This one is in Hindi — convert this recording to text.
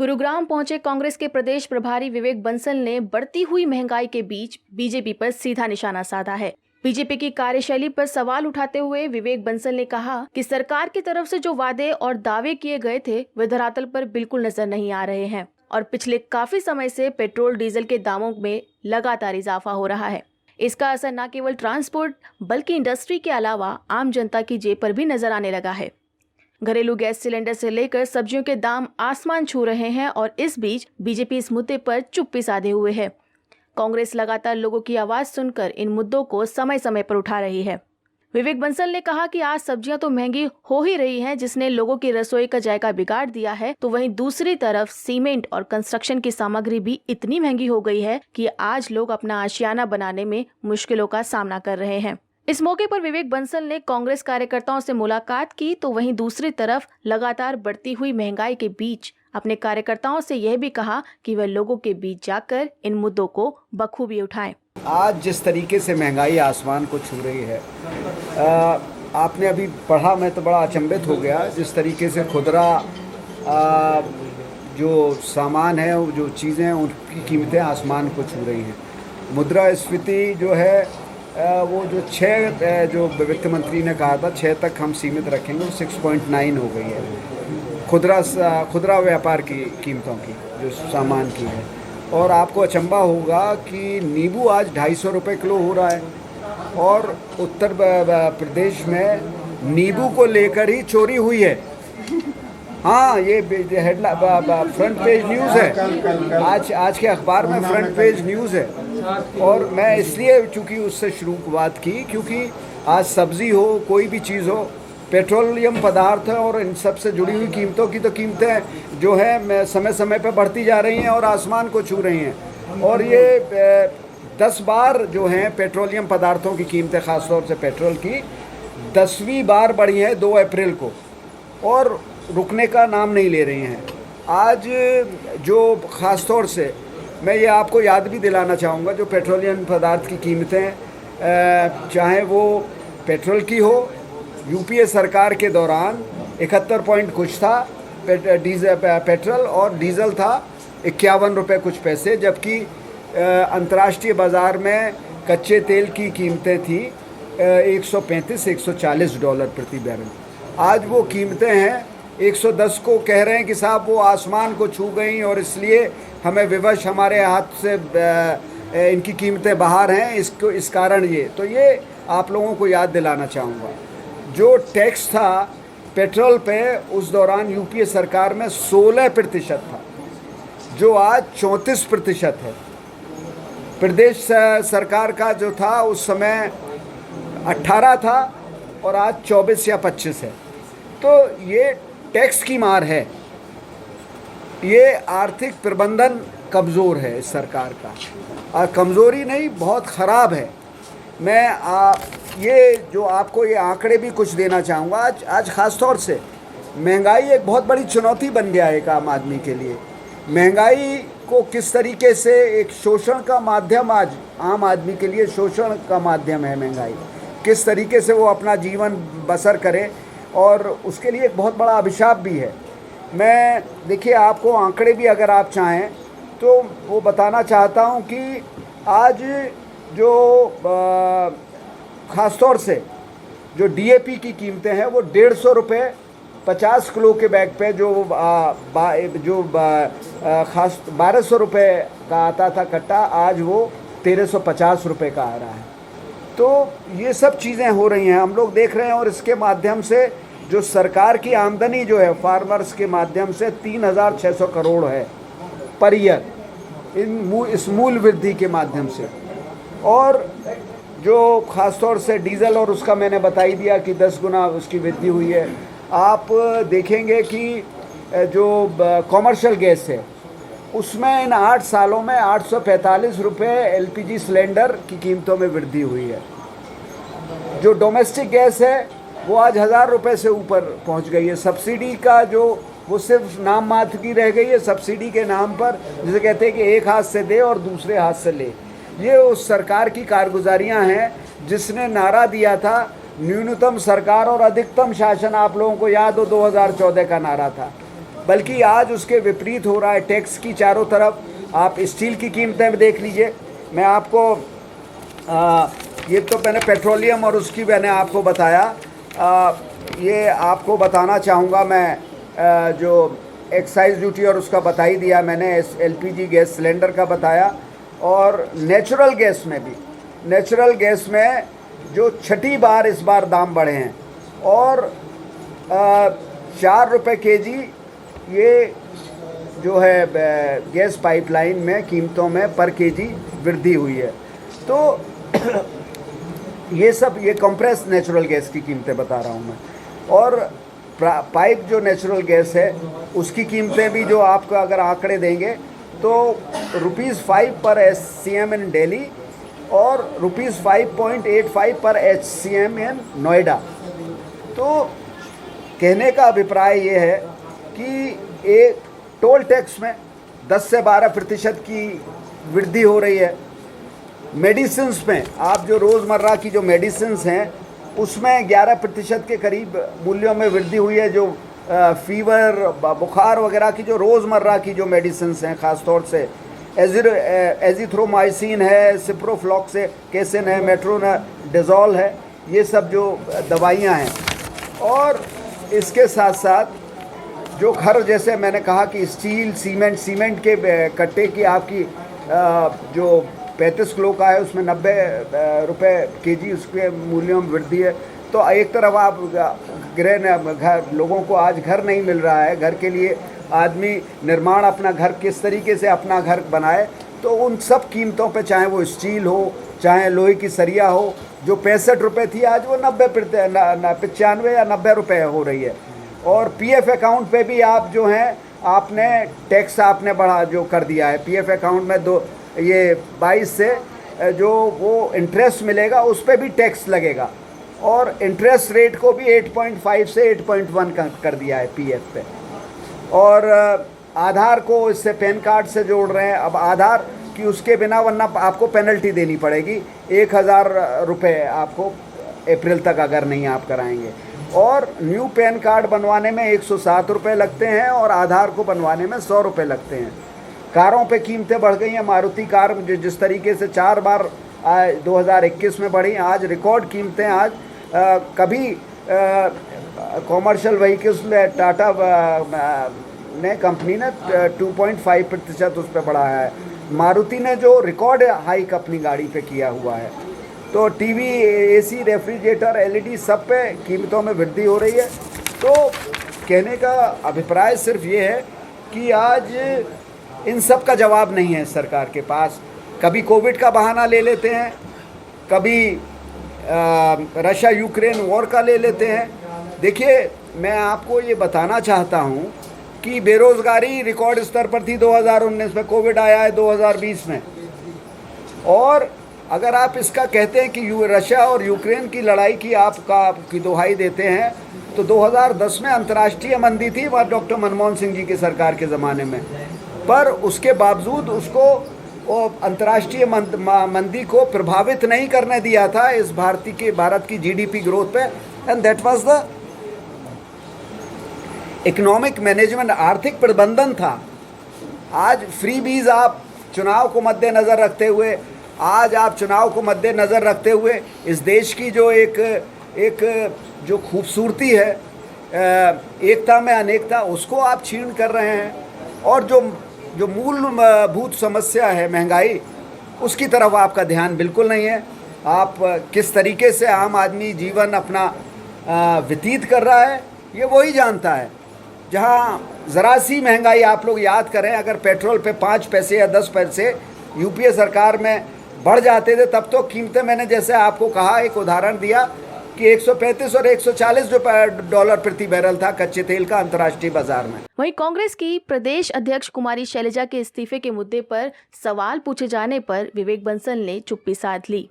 गुरुग्राम पहुंचे कांग्रेस के प्रदेश प्रभारी विवेक बंसल ने बढ़ती हुई महंगाई के बीच बीजेपी पर सीधा निशाना साधा है। बीजेपी की कार्यशैली पर सवाल उठाते हुए विवेक बंसल ने कहा कि सरकार की तरफ से जो वादे और दावे किए गए थे वे धरातल पर बिल्कुल नजर नहीं आ रहे हैं और पिछले काफी समय से पेट्रोल डीजल के दामों में लगातार इजाफा हो रहा है। इसका असर न केवल ट्रांसपोर्ट बल्कि इंडस्ट्री के अलावा आम जनता की जेब पर भी नजर आने लगा है। घरेलू गैस सिलेंडर से लेकर सब्जियों के दाम आसमान छू रहे हैं और इस बीच बीजेपी इस मुद्दे पर चुप्पी साधे हुए है। कांग्रेस लगातार लोगों की आवाज सुनकर इन मुद्दों को समय समय पर उठा रही है। विवेक बंसल ने कहा कि आज सब्जियां तो महंगी हो ही रही हैं, जिसने लोगों की रसोई का जायका बिगाड़ दिया है, तो वहीं दूसरी तरफ सीमेंट और कंस्ट्रक्शन की सामग्री भी इतनी महंगी हो गई है कि आज लोग अपना आशियाना बनाने में मुश्किलों का सामना कर रहे हैं। इस मौके पर विवेक बंसल ने कांग्रेस कार्यकर्ताओं से मुलाकात की, तो वहीं दूसरी तरफ लगातार बढ़ती हुई महंगाई के बीच अपने कार्यकर्ताओं से यह भी कहा कि वह लोगों के बीच जाकर इन मुद्दों को बखूबी उठाएं। आज जिस तरीके से महंगाई आसमान को छू रही है, आपने अभी पढ़ा, मैं तो बड़ा अचंभित हो गया। जिस तरीके से खुदरा जो सामान है, जो चीज़ें हैं, उनकी कीमतें आसमान को छू रही हैं। मुद्रास्फीति जो है वो जो 6 जो वित्त मंत्री ने कहा था 6 तक हम सीमित रखेंगे, वो 6.9 हो गई है खुदरा व्यापार की कीमतों की, जो सामान की है। और आपको अचंभा होगा कि नींबू आज 250 रुपये किलो हो रहा है और उत्तर प्रदेश में नींबू को लेकर ही चोरी हुई है। हाँ, ये हेडलाइन फ्रंट पेज न्यूज़ है, आज के अखबार में फ्रंट पेज न्यूज़ है। और मैं इसलिए चूँकि उससे शुरुआत की क्योंकि आज सब्ज़ी हो, कोई भी चीज़ हो, पेट्रोलियम पदार्थ और इन सब से जुड़ी हुई कीमतों की तो कीमतें जो है समय समय पर बढ़ती जा रही हैं और आसमान को छू रही हैं। और ये 10 बार जो हैं पेट्रोलियम पदार्थों की कीमतें, ख़ासतौर से पेट्रोल की 10वीं बार बढ़ी है 2 अप्रैल को, और रुकने का नाम नहीं ले रही हैं। आज जो ख़ासतौर से मैं ये आपको याद भी दिलाना चाहूँगा, जो पेट्रोलियम पदार्थ की कीमतें, चाहे वो पेट्रोल की हो, यूपीए सरकार के दौरान 71 पॉइंट कुछ था पेट्रोल, और डीजल था 51 रुपये कुछ पैसे, जबकि अंतर्राष्ट्रीय बाज़ार में कच्चे तेल की कीमतें थी 135-140 डॉलर प्रति बैरल। आज वो कीमतें हैं 110 को कह रहे हैं कि साहब वो आसमान को छू गई और इसलिए हमें विवश, हमारे हाथ से इनकी कीमतें बाहर हैं, इस कारण ये आप लोगों को याद दिलाना चाहूँगा। जो टैक्स था पेट्रोल पे उस दौरान यूपीए सरकार में 16% था, जो आज 34% है। प्रदेश सरकार का जो था उस समय 18 था और आज 24 या 25 है। तो ये टैक्स की मार है, ये आर्थिक प्रबंधन कमज़ोर है इस सरकार का, और कमज़ोरी नहीं, बहुत ख़राब है। मैं ये जो आपको ये आंकड़े भी कुछ देना चाहूँगा। आज ख़ास तौर से महंगाई एक बहुत बड़ी चुनौती बन गया है एक आम आदमी के लिए। महंगाई को किस तरीके से एक शोषण का माध्यम, आज आम आदमी के लिए शोषण का माध्यम है महंगाई, किस तरीके से वो अपना जीवन बसर करे, और उसके लिए एक बहुत बड़ा अभिशाप भी है। मैं देखिए, आपको आंकड़े भी अगर आप चाहें तो वो बताना चाहता हूँ कि आज जो ख़ासतौर से जो डीएपी की कीमतें हैं वो 150 रुपये 50 किलो के बैग पे, जो खास 1200 रुपये का आता था कट्टा, आज वो 1350 रुपये का आ रहा है। तो ये सब चीज़ें हो रही हैं, हम लोग देख रहे हैं। और इसके माध्यम से जो सरकार की आमदनी जो है फार्मर्स के माध्यम से 3600 करोड़ है पर ईयर, इस मूल वृद्धि के माध्यम से। और जो ख़ासतौर से डीज़ल, और उसका मैंने बता ही दिया कि 10 गुना उसकी वृद्धि हुई है। आप देखेंगे कि जो कॉमर्शियल गैस है उसमें इन 8 सालों में 845 रुपये एलपीजी सिलेंडर की कीमतों में वृद्धि हुई है। जो डोमेस्टिक गैस है वो आज 1000 रुपये से ऊपर पहुंच गई है। सब्सिडी का जो वो सिर्फ नाम मात्र की रह गई है, सब्सिडी के नाम पर, जिसे कहते हैं कि एक हाथ से दे और दूसरे हाथ से ले। ये उस सरकार की कारगुजारियां हैं जिसने नारा दिया था न्यूनतम सरकार और अधिकतम शासन। आप लोगों को याद हो 2014 का नारा था। बल्कि आज उसके विपरीत हो रहा है। टैक्स की चारों तरफ आप स्टील की कीमतें देख लीजिए। मैं आपको ये तो मैंने पेट्रोलियम और उसकी मैंने आपको बताया। ये आपको बताना चाहूँगा मैं जो एक्साइज ड्यूटी और उसका बता ही दिया मैंने, LPG गैस सिलेंडर का बताया। और नेचुरल गैस में भी, नेचुरल गैस में जो छठी बार इस बार दाम बढ़े हैं और 4 रुपये केजी ये जो है गैस पाइपलाइन में कीमतों में पर केजी वृद्धि हुई है। तो ये सब ये कंप्रेस नेचुरल गैस की कीमतें बता रहा हूँ मैं। और पाइप जो नेचुरल गैस है उसकी कीमतें भी जो आपको अगर आंकड़े देंगे तो ₹5 पर SCM इन दिल्ली और ₹5.85 पर HCM इन नोएडा। तो कहने का अभिप्राय ये है कि एक टोल टैक्स में 10 से 12% की वृद्धि हो रही है। मेडिसिन्स में आप जो रोज़मर्रा की जो मेडिसिन्स हैं उसमें 11% के करीब मूल्यों में वृद्धि हुई है। जो फीवर बुखार वगैरह की जो रोज़मर्रा की जो मेडिसिन्स हैं, ख़ास तौर से एजिथ्रोमाइसिन है, सिप्रोफ्लॉक्सेकेसिन है, मेट्रोनिडाज़ोल है, ये सब जो दवाइयाँ हैं। और इसके साथ साथ जो घर, जैसे मैंने कहा कि स्टील, सीमेंट के कट्टे की आपकी जो 35 किलो का है उसमें 90 रुपये केजी उसके मूल्यों में वृद्धि है। तो एक तरफ आप घर लोगों को आज घर नहीं मिल रहा है, घर के लिए आदमी निर्माण अपना घर किस तरीके से अपना घर बनाए, तो उन सब कीमतों पे, चाहे वो स्टील हो चाहे लोहे की सरिया हो, जो 65 रुपये थी आज वो 95 या 90 रुपये हो रही है। और PF अकाउंट पे भी आप जो हैं आपने टैक्स आपने बढ़ा जो कर दिया है। PF अकाउंट में 22 से जो वो इंटरेस्ट मिलेगा उस पर भी टैक्स लगेगा और इंटरेस्ट रेट को भी 8.5 से 8.1 कर दिया है PF पे। और आधार को इससे पैन कार्ड से जोड़ रहे हैं। अब आधार की उसके बिना, वरना आपको पेनल्टी देनी पड़ेगी 1000 रुपये आपको अप्रैल तक अगर नहीं आप कराएंगे। और न्यू पैन कार्ड बनवाने में 107 रुपये लगते हैं और आधार को बनवाने में 100 रुपये लगते हैं। कारों पे कीमतें बढ़ गई हैं। मारुति कार जिस तरीके से 4 बार 2021 में बढ़ी, आज रिकॉर्ड कीमतें। आज कभी कॉमर्शियल व्हीकल्स में टाटा ने कंपनी ने 2.5% उस पर बढ़ाया है। मारुति ने जो रिकॉर्ड हाइक अपनी गाड़ी पे किया हुआ है। तो टीवी, AC, रेफ्रिजरेटर, LED सब पे कीमतों में वृद्धि हो रही है। तो कहने का अभिप्राय सिर्फ ये है कि आज इन सब का जवाब नहीं है सरकार के पास। कभी कोविड का बहाना ले लेते हैं, कभी रशिया यूक्रेन वॉर का ले लेते हैं। देखिए, मैं आपको ये बताना चाहता हूँ कि बेरोज़गारी रिकॉर्ड स्तर पर थी 2019 में, कोविड आया है 2020 में। और अगर आप इसका कहते हैं कि रशिया और यूक्रेन की लड़ाई की आपकी दुहाई देते हैं, तो 2010 में अंतर्राष्ट्रीय मंदी थी वह डॉक्टर मनमोहन सिंह जी की सरकार के ज़माने में, पर उसके बावजूद उसको अंतर्राष्ट्रीय मंदी को प्रभावित नहीं करने दिया था इस भारत की GDP ग्रोथ पे। And that was the economic management, आर्थिक प्रबंधन था। आज फ्रीबीज आप चुनाव को मद्देनज़र रखते हुए इस देश की जो एक जो खूबसूरती है, एकता में अनेकता, उसको आप छीन कर रहे हैं। और जो मूलभूत समस्या है महंगाई, उसकी तरफ आपका ध्यान बिल्कुल नहीं है। आप किस तरीके से आम आदमी जीवन अपना व्यतीत कर रहा है ये वही जानता है। जहाँ ज़रा सी महंगाई आप लोग याद करें, अगर पेट्रोल पे 5 पैसे या 10 पैसे UPA सरकार में बढ़ जाते थे, तब तो कीमतें, मैंने जैसे आपको कहा, एक उदाहरण दिया कि 135 और 140 डॉलर प्रति बैरल था कच्चे तेल का अंतर्राष्ट्रीय बाजार में। वहीं कांग्रेस की प्रदेश अध्यक्ष कुमारी शैलजा के इस्तीफे के मुद्दे पर सवाल पूछे जाने पर विवेक बंसल ने चुप्पी साध ली।